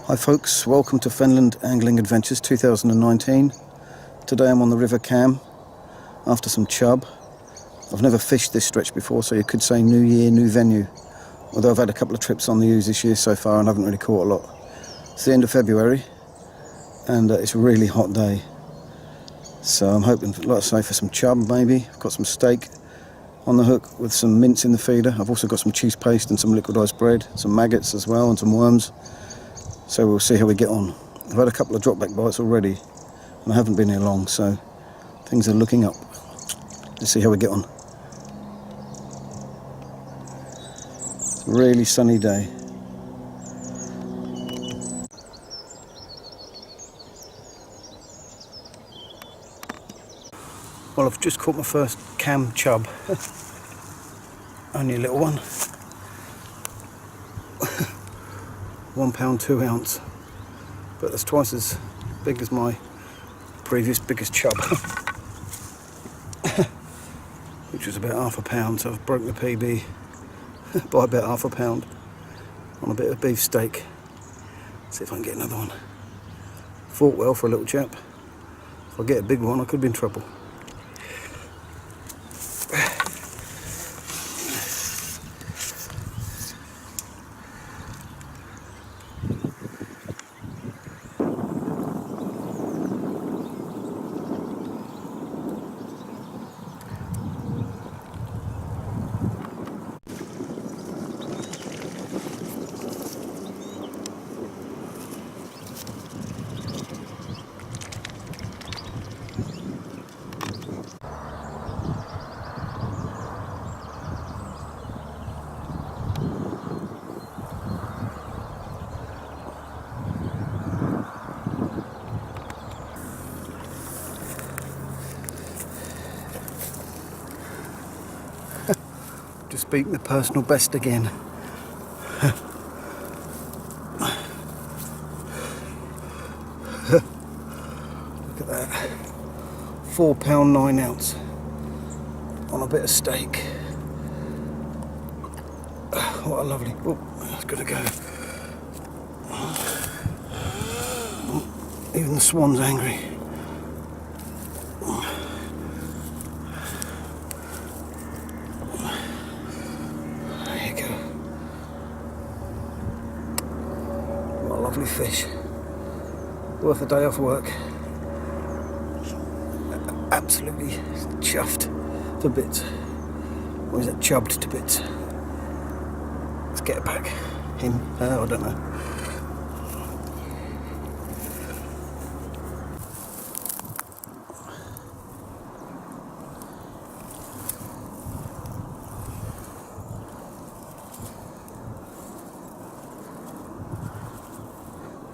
Hi folks, welcome to Fenland Angling Adventures 2019. Today I'm on the River Cam after some chub. I've never fished this stretch before, so you could say new year, new venue. Although I've had a couple of trips on the Ouse this year so far and haven't really caught a lot. It's the end of February and it's a really hot day. So I'm hoping, like I say, for some chub maybe. I've got some steak on the hook with some mince in the feeder. I've also got some cheese paste and some liquidised bread, some maggots as well and some worms. So we'll see how we get on. I've had a couple of drop back bites already and I haven't been here long, so things are looking up. Let's see how we get on. It's a really sunny day. Well, I've just caught my first cam chub. Only a little one. 1 pound 2 ounce, but that's twice as big as my previous biggest chub, which was about half a pound. So I've broke the PB by about half a pound on a bit of beef steak. See if I can get another one. Fought well for a little chap. If I get a big one, I could be in trouble. Just beating the personal best again. Look at that. 4 pound 9 ounce on a bit of steak. What a lovely. Oh, that's gotta go. Even the swan's angry. Lovely fish, worth a day off work. Absolutely chuffed to bits. Or is it chubbed to bits? Let's get it back. Him? I don't know.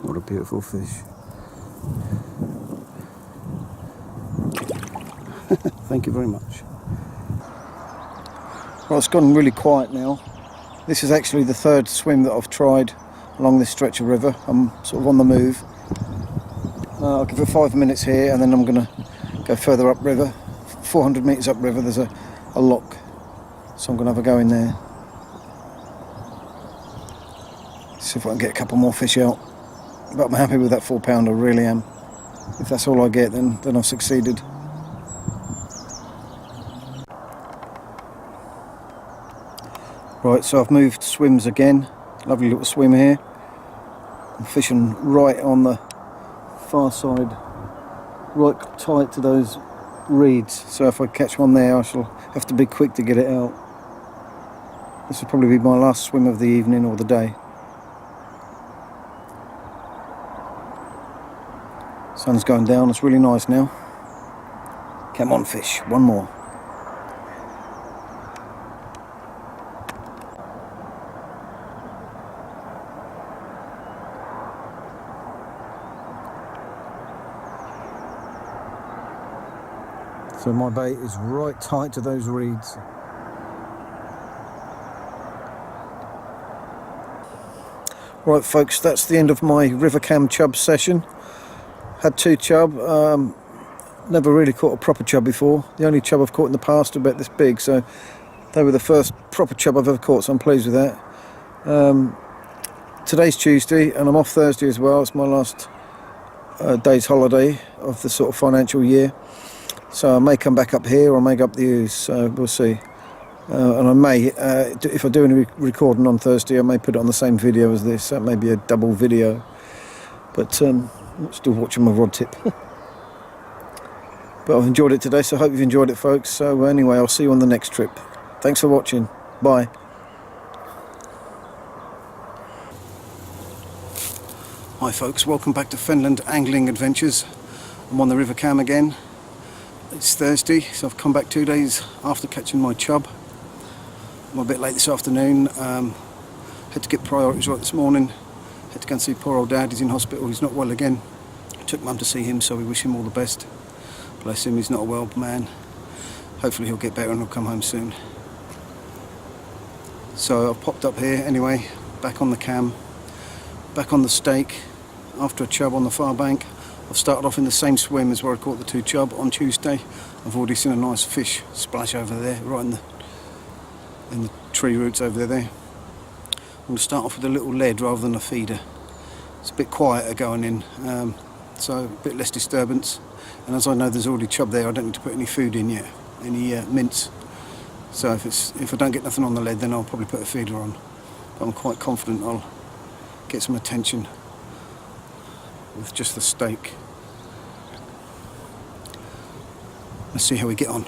What a beautiful fish. Thank you very much. Well, it's gone really quiet now. This is actually the third swim that I've tried along this stretch of river. I'm sort of on the move. I'll give it 5 minutes here and then I'm going to go further upriver. 400 metres upriver there's a lock. So I'm going to have a go in there. See if I can get a couple more fish out. But I'm happy with that 4 pound, I really am. If that's all I get, then I've succeeded. Right, so I've moved swims again. Lovely little swim here. I'm fishing right on the far side, right tight to those reeds. So if I catch one there, I shall have to be quick to get it out. This will probably be my last swim of the evening or the day. Sun's going down, it's really nice now. Come on fish, one more. So my bait is right tight to those reeds. Right folks, that's the end of my River Cam chub session. Had 2 chub, never really caught a proper chub before. The only chub I've caught in the past are about this big, so they were the first proper chub I've ever caught, so I'm pleased with that. Today's Tuesday and I'm off Thursday as well. It's my last day's holiday of the sort of financial year. So I may come back up here or I may go up the Ouse, so we'll see. And I may, if I do any recording on Thursday, I may put it on the same video as this. That may be a double video. But I'm still watching my rod tip. But I've enjoyed it today, so I hope you've enjoyed it, folks. So anyway, I'll see you on the next trip. Thanks for watching. Bye. Hi folks, welcome back to Fenland Angling Adventures. I'm on the River Cam again. It's Thursday, so I've come back 2 days after catching my chub. I'm a bit late this afternoon. Had to get priorities right this morning. Had to go and see poor old Dad. He's in hospital, he's not well again. I took Mum to see him, so we wish him all the best. Bless him, he's not a well man. Hopefully he'll get better and he'll come home soon. So I've popped up here anyway, back on the cam, back on the stake after a chub on the far bank. I've started off in the same swim as where I caught the 2 chub on Tuesday. I've already seen a nice fish splash over there, right in the tree roots over there. I'm going to start off with a little lead rather than a feeder. It's a bit quieter going in, so a bit less disturbance. And as I know there's already chub there, I don't need to put any food in yet, any mince. So if I don't get nothing on the lead, then I'll probably put a feeder on. But I'm quite confident I'll get some attention with just the stake. Let's see how we get on.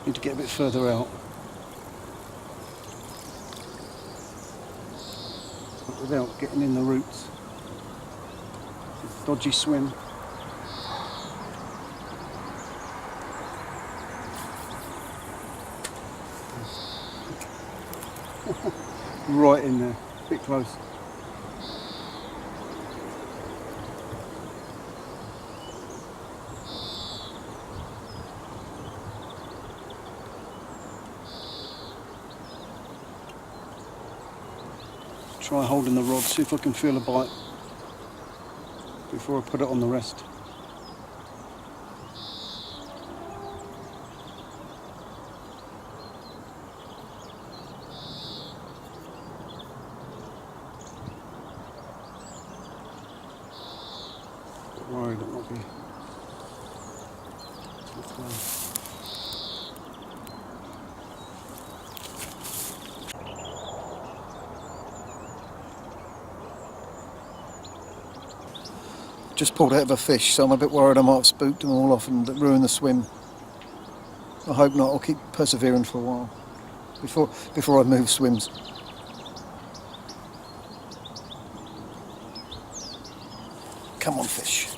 Need to get a bit further out. But without getting in the roots. It's a dodgy swim. Right in there, a bit close. Try holding the rod, see if I can feel a bite before I put it on the rest. Bit worried it might be too close. Just pulled out of a fish, so I'm a bit worried I might have spooked them all off and ruined the swim. I hope not, I'll keep persevering for a while before I move swims. Come on, fish.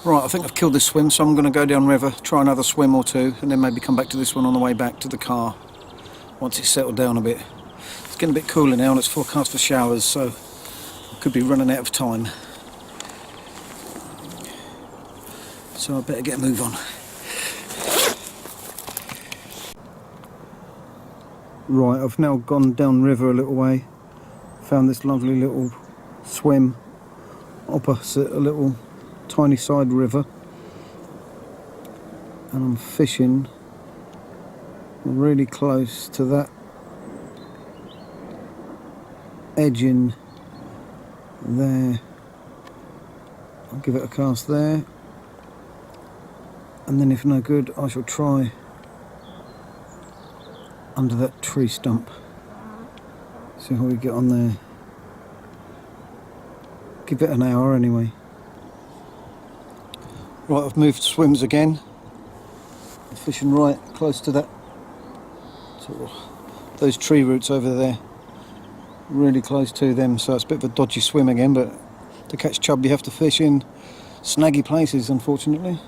Right, I think I've killed this swim, so I'm going to go down river, try another swim or two, and then maybe come back to this one on the way back to the car once it's settled down a bit. It's getting a bit cooler now and it's forecast for showers, so could be running out of time, so I better get a move on. Right, I've now gone down river a little way, found this lovely little swim opposite a little tiny side river, and I'm fishing really close to that edging there. I'll give it a cast there, and then if no good I shall try under that tree stump. See how we get on there. Give it an hour anyway. Right, I've moved swims again. I'm fishing right close to that sort of those tree roots over there, really close to them, so it's a bit of a dodgy swim again, but to catch chub you have to fish in snaggy places, unfortunately.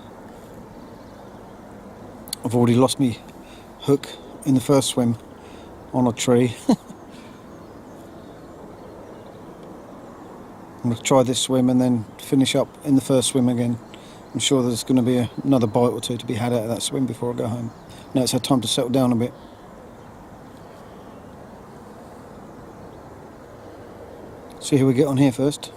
I've already lost me hook in the first swim on a tree. I'm going to try this swim and then finish up in the first swim again. I'm sure there's going to be another bite or two to be had out of that swim before I go home. Now it's had time to settle down a bit. See how we get on here first.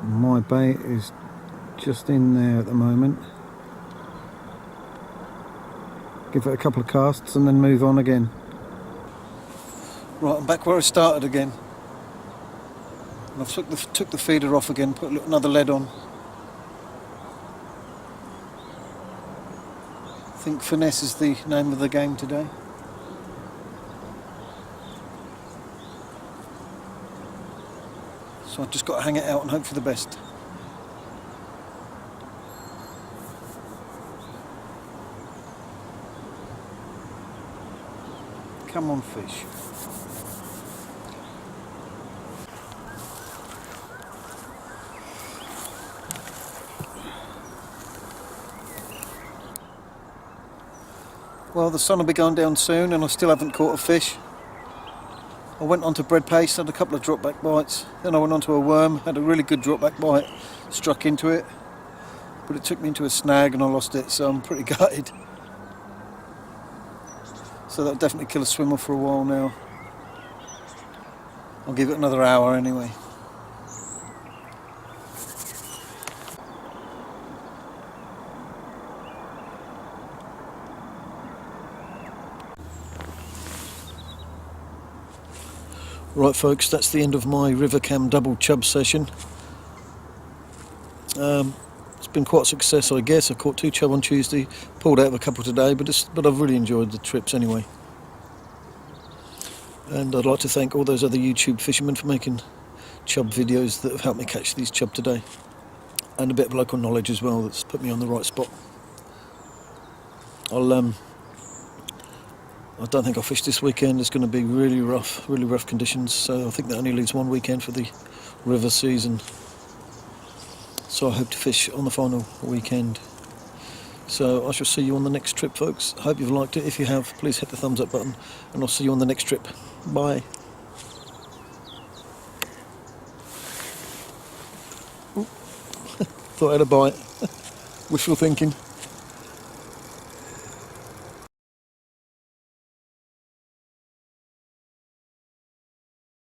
My bait is just in there at the moment. Give it a couple of casts and then move on again. Right, I'm back where I started again. And I've took the feeder off again, put another lead on. I think finesse is the name of the game today. So I've just got to hang it out and hope for the best. Come on, fish. Well, the sun will be going down soon and I still haven't caught a fish. I went on to bread paste, had a couple of drop back bites, then I went on to a worm, had a really good drop back bite, struck into it, but it took me into a snag and I lost it, so I'm pretty gutted. So that'll definitely kill a swimmer for a while now. I'll give it another hour anyway. Right folks, that's the end of my river cam double chub session. It's been quite a success, I guess. I caught 2 chub on Tuesday, pulled out of a couple today, but I've really enjoyed the trips anyway. And I'd like to thank all those other YouTube fishermen for making chub videos that have helped me catch these chub today. And a bit of local knowledge as well that's put me on the right spot. I don't think I'll fish this weekend. It's going to be really rough conditions, so I think that only leaves one weekend for the river season. So I hope to fish on the final weekend. So I shall see you on the next trip, folks. Hope you've liked it. If you have, please hit the thumbs up button, and I'll see you on the next trip. Bye. Thought I had a bite. Wishful thinking.